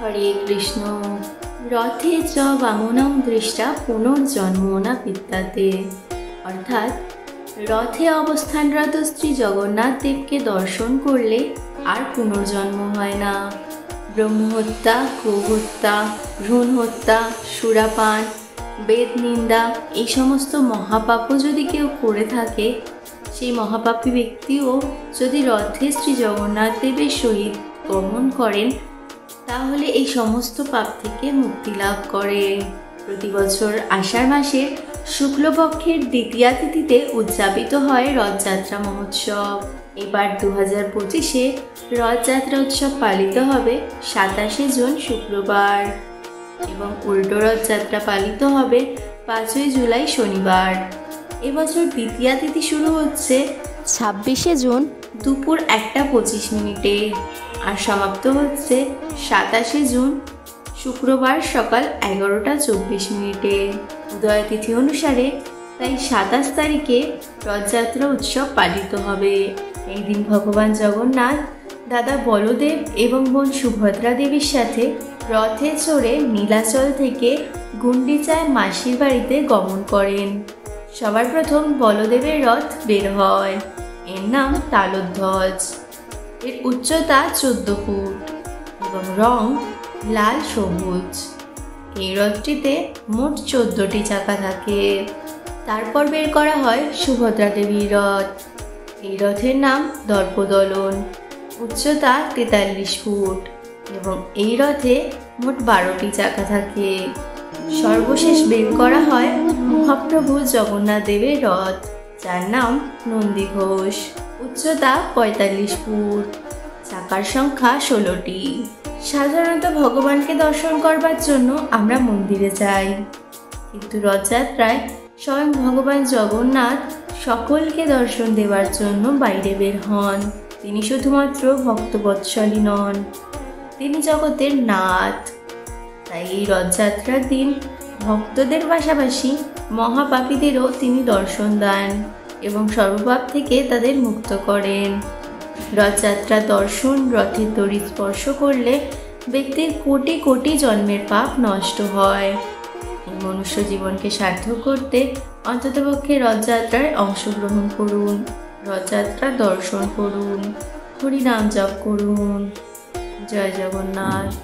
হরে কৃষ্ণ। রথে চ বামনং দৃষ্টা পুনর্জন্ম না বিদ্যাতে, অর্থাৎ রথে অবস্থানরত শ্রী জগন্নাথ দেবকে দর্শন করলে আর পুনর্জন্ম হয় না। ব্রহ্মহত্যা, গোহত্যা, ভ্রূণ হত্যা, সুরাপান, বেদ নিন্দা এই সমস্ত মহাপাপও যদি কেউ করে থাকে, সেই মহাপাপী ব্যক্তিও যদি রথে শ্রী জগন্নাথ দেবের সহিত গমন করেন, তাহলে এই সমস্ত পাপ থেকে মুক্তি লাভ করে। প্রতি বছর আষাঢ় মাসের শুক্লপক্ষের দ্বিতীয়া তিথিতে উদযাপিত হয় রথযাত্রা মহোৎসব। এবার 2025-এ রথযাত্রা উৎসব পালিত হবে 27শে জুন শুক্রবার এবং উল্টো রথযাত্রা পালিত হবে 5ই জুলাই শনিবার। এবছর দ্বিতীয়া তিথি শুরু হচ্ছে 26শে জুন দুপুর 1:25 আর সমাপ্ত হচ্ছে 27শে জুন শুক্রবার সকাল 11:24। উদয় তিথি অনুসারে তাই 27 তারিখে রথযাত্রা উৎসব পালিত হবে। এই দিন ভগবান জগন্নাথ দাদা বলদেব এবং বোন সুভদ্রা দেবীর সাথে রথে চড়ে নীলাচল থেকে গুন্ডিচায় মাসির বাড়িতে গমন করেন। সবার প্রথম বলদেবের রথ বের হয়। এর নাম তালধ্বজ। এর উচ্চতা 14 ফুট এবং রং লাল সবুজ। এই রথটিতে মোট 14টি চাকা থাকে। তারপর বের করা হয় সুভদ্রা দেবীর রথ। এই রথের নাম দর্পদলন, উচ্চতা 43 ফুট এবং এই রথে মোট 12টি চাকা থাকে। সর্বশেষ বের করা হয় মহাপ্রভু জগন্নাথ দেবের রথ, যার নাম নন্দীঘোষ, উচ্চতা 45 ফুট, চাকার সংখ্যা 16টি। সাধারণত ভগবানকে দর্শন করবার জন্য আমরা মন্দিরে যাই, কিন্তু রথযাত্রায় স্বয়ং ভগবান জগন্নাথ সকলকে দর্শন দেওয়ার জন্য বাইরে বের হন। তিনি শুধুমাত্র ভক্তবৎসলই নন, তিনি জগতের নাথ। তাই এই রথযাত্রার দিন ভক্তদের পাশাপাশি মহাপাপীদেরও তিনি দর্শন দেন এবং সর্বপাপ থেকে তাদের মুক্ত করেন। রথযাত্রা দর্শন, রথের দড়ি স্পর্শ করলে ব্যক্তির কোটি কোটি জন্মের পাপ নষ্ট হয়। এই মনুষ্য জীবনকে সার্থক করতে অন্ততপক্ষে রথযাত্রায় অংশগ্রহণ করুন, রথযাত্রা দর্শন করুন, হরিনাম জপ করুন। জয় জগন্নাথ।